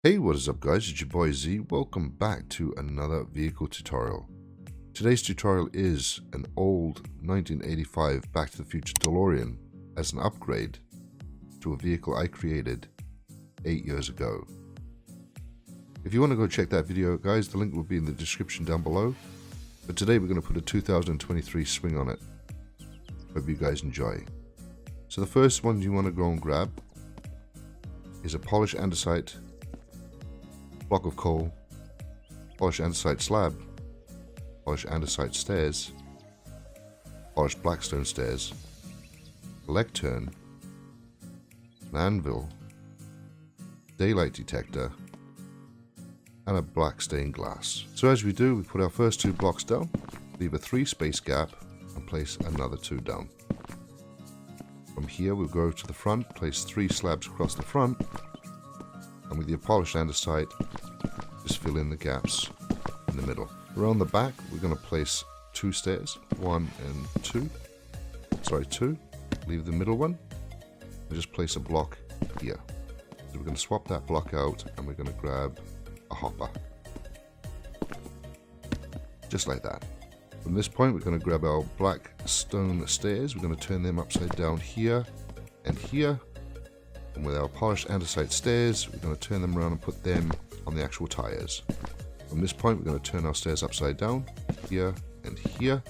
Hey, what is up guys, it's your boy Z. Welcome back to another vehicle tutorial. Today's tutorial is an old 1985 Back to the Future DeLorean as an upgrade to a vehicle I created 8 years ago. If you want to go check that video guys, the link will be in the description down below. But today we're going to put a 2023 swing on it. Hope you guys enjoy. So the first one you want to go and grab is a polished andesite block of coal, polished andesite slab, polished andesite stairs, polished blackstone stairs, a lectern, an anvil, daylight detector, and a black stained glass. So as we do, we put our first two blocks down, leave a 3 space gap, and place another 2 down. From here we'll go to the front, place 3 slabs across the front, and with your polished andesite, just fill in the gaps in the middle. Around the back, we're going to place 2 stairs, 1 and 2. Sorry, 2. Leave the middle one, and just place a block here. So we're going to swap that block out, and we're going to grab a hopper. Just like that. From this point, we're going to grab our black stone stairs. We're going to turn them upside down here and here. And with our polished andesite stairs, we're going to turn them around and put them on the actual tires. From this point, we're going to turn our stairs upside down, here and here.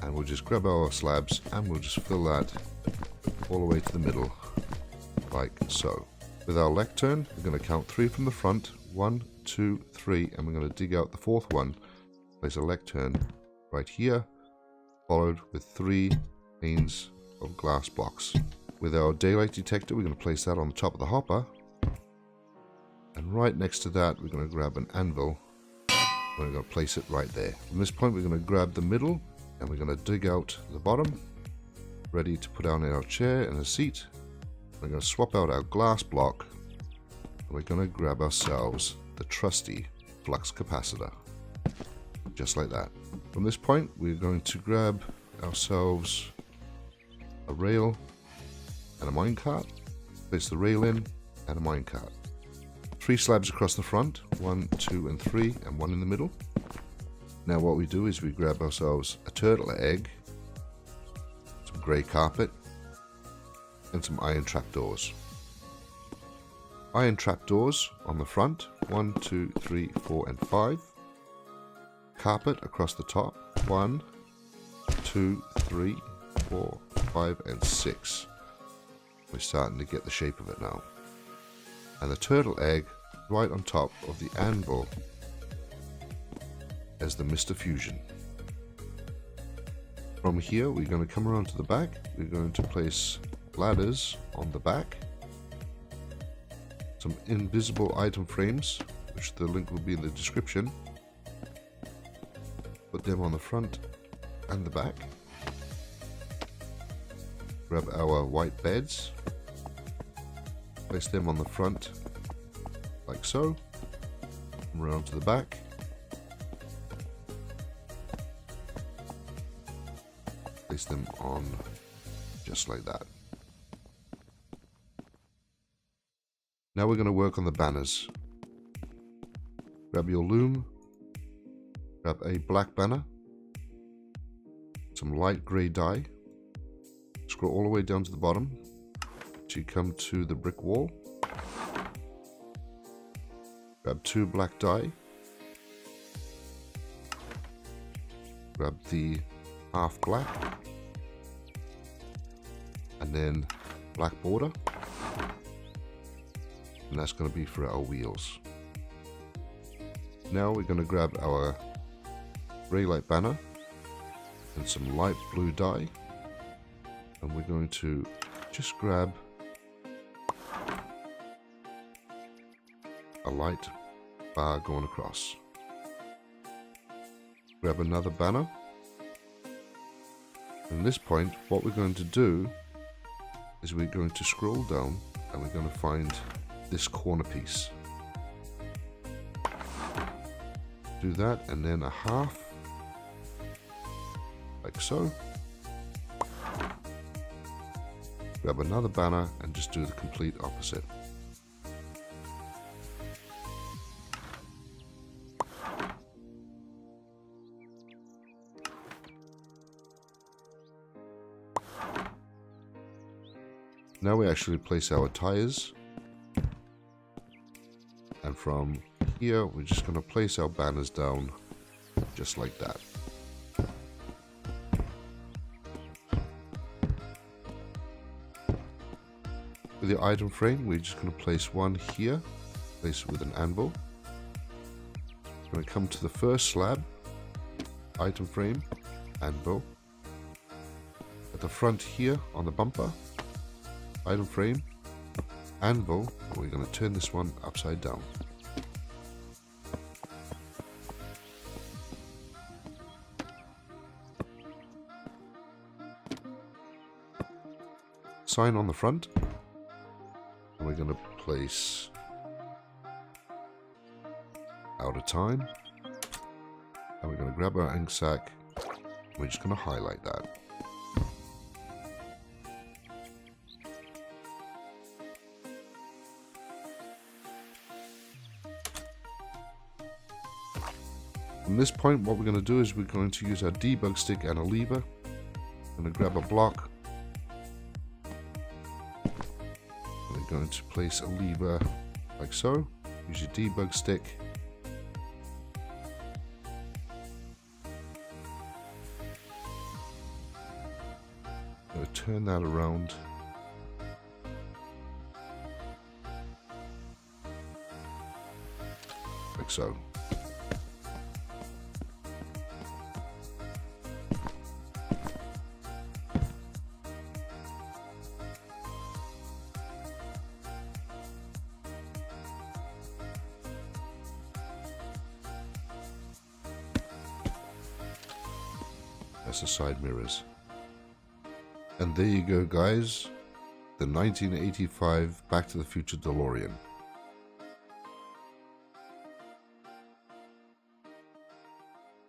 And we'll just grab our slabs and we'll just fill that all the way to the middle, like so. With our lectern, we're going to count 3 from the front, 1, 2, 3, and we're going to dig out the 4th one. Place a lectern right here, followed with 3 panes of glass blocks. With our daylight detector, we're going to place that on the top of the hopper. And right next to that, we're going to grab an anvil. We're going to place it right there. From this point, we're going to grab the middle, and we're going to dig out the bottom, ready to put down our chair and a seat. We're going to swap out our glass block, and we're going to grab ourselves the trusty Flux Capacitor. Just like that. From this point, we're going to grab ourselves a rail and a minecart, place the rail in, and a minecart. 3 slabs across the front, 1, 2, and 3, and 1 in the middle. Now what we do is we grab ourselves a turtle egg, some grey carpet, and some iron trapdoors. Iron trapdoors on the front, 1, 2, 3, 4, and 5. Carpet across the top, 1, 2, 3, 4, 5, and 6. We're starting to get the shape of it now. And the turtle egg right on top of the anvil as the Mr. Fusion. From here, we're going to come around to the back. We're going to place ladders on the back. Some invisible item frames, which the link will be in the description. Put them on the front and the back. Grab our white beds, place them on the front like so, around to the back, place them on just like that. Now we're going to work on the banners. Grab your loom, grab a black banner, some light grey dye, scroll all the way down to the bottom till you come to the brick wall. Grab 2 black dye. Grab the half black. And then black border. And that's going to be for our wheels. Now we're going to grab our grey light banner and some light blue dye. And we're going to just grab a light bar going across. Grab another banner. And at this point, what we're going to do is we're going to scroll down and we're going to find this corner piece. Do that and then a half, like so. Grab another banner and just do the complete opposite. Now we actually place our tires. And from here, we're just going to place our banners down just like that. With the item frame, we're just going to place one here, place it with an anvil. We're going to come to the first slab, item frame, anvil. At the front here on the bumper, item frame, anvil, and we're going to turn this one upside down. Sign on the front, and we're going to place out of time, and we're going to grab our ink sac, and we're just going to highlight that. From this point, what we're going to do is we're going to use our debug stick and a lever. I'm going to grab a block. We're going to place a lever like so. Use your debug stick. I'm going to turn that around. Like so. That's the side mirrors. And there you go, guys. The 1985 Back to the Future DeLorean.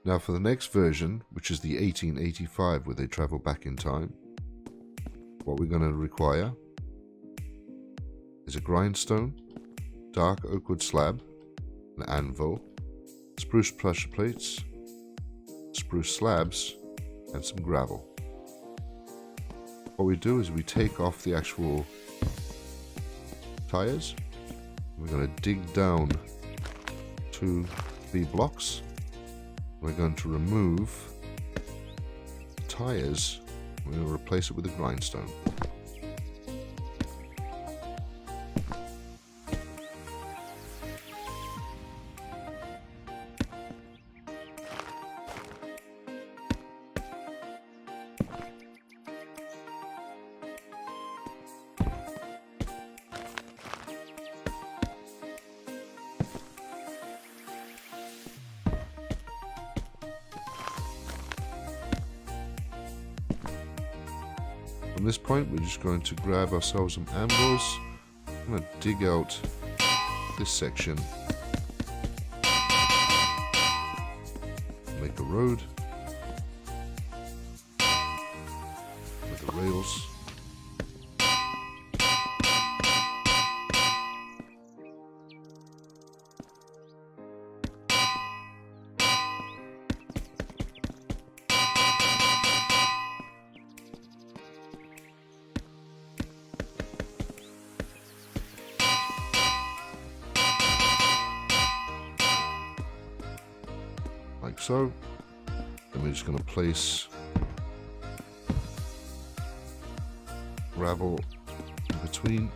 Now for the next version, which is the 1885, where they travel back in time, what we're going to require is a grindstone, dark oak wood slab, an anvil, spruce pressure plates, spruce slabs, and some gravel. What we do is we take off the actual tires. We're going to dig down to the blocks. We're going to remove the tires. We're going to replace it with a grindstone. From this point, we're just going to grab ourselves some anvils. I'm going to dig out this section, make a road with the rails. Like so. Then we're just going to place gravel in between.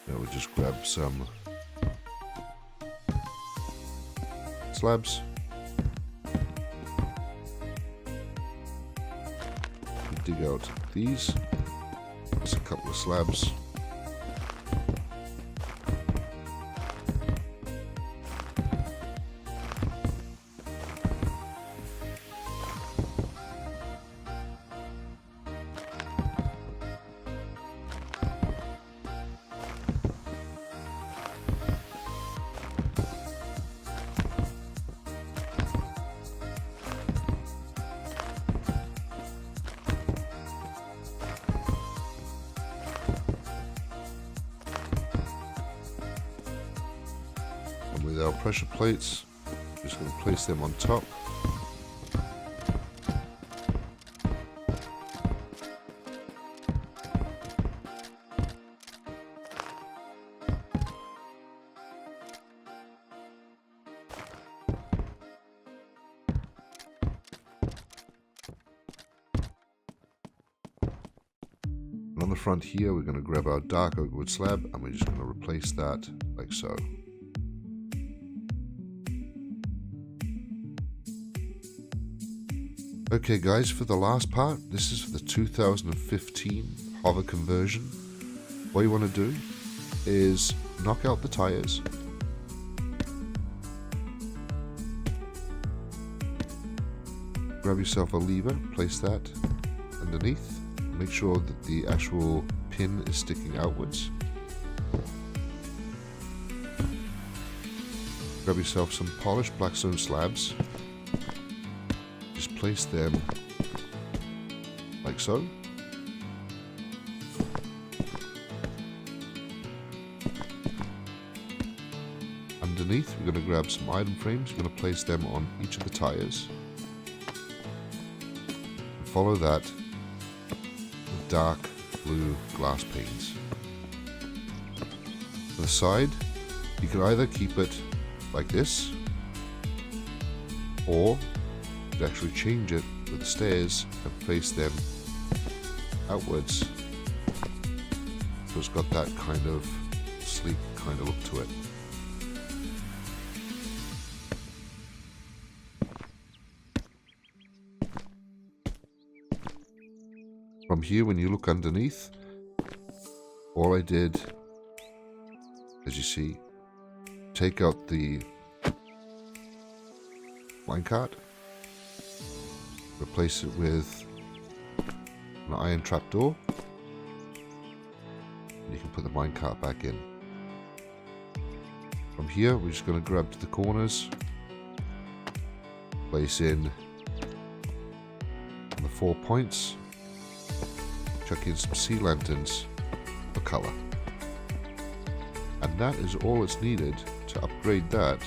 Now we'll just grab some slabs. Dig out these. There's a couple of slabs. pressure plates. Just going to place them on top. And on the front here, we're going to grab our dark oak wood slab and we're just going to replace that like so. Okay guys, for the last part, this is for the 2015 hover conversion. What you want to do is knock out the tires. Grab yourself a lever, place that underneath. Make sure that the actual pin is sticking outwards. Grab yourself some polished blackstone slabs. Just place them like so. Underneath, we're going to grab some item frames. We're going to place them on each of the tires. And follow that with dark blue glass panes. To the side, you can either keep it like this, or you can actually change it with the stairs and place them outwards. So it's got that kind of sleek kind of look to it. From here, when you look underneath, all I did, as you see, take out the minecart, replace it with an iron trapdoor, and you can put the minecart back in. From here, we're just going to grab to the corners, place in on the 4 points, chuck in some sea lanterns for color. And that is all it's needed to upgrade that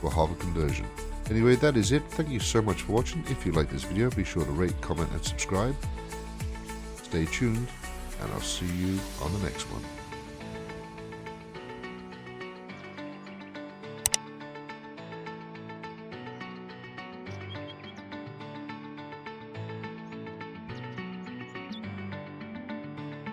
to a hover conversion. Anyway, that is it. Thank you so much for watching. If you like this video, be sure to rate, comment, and subscribe. Stay tuned, and I'll see you on the next one.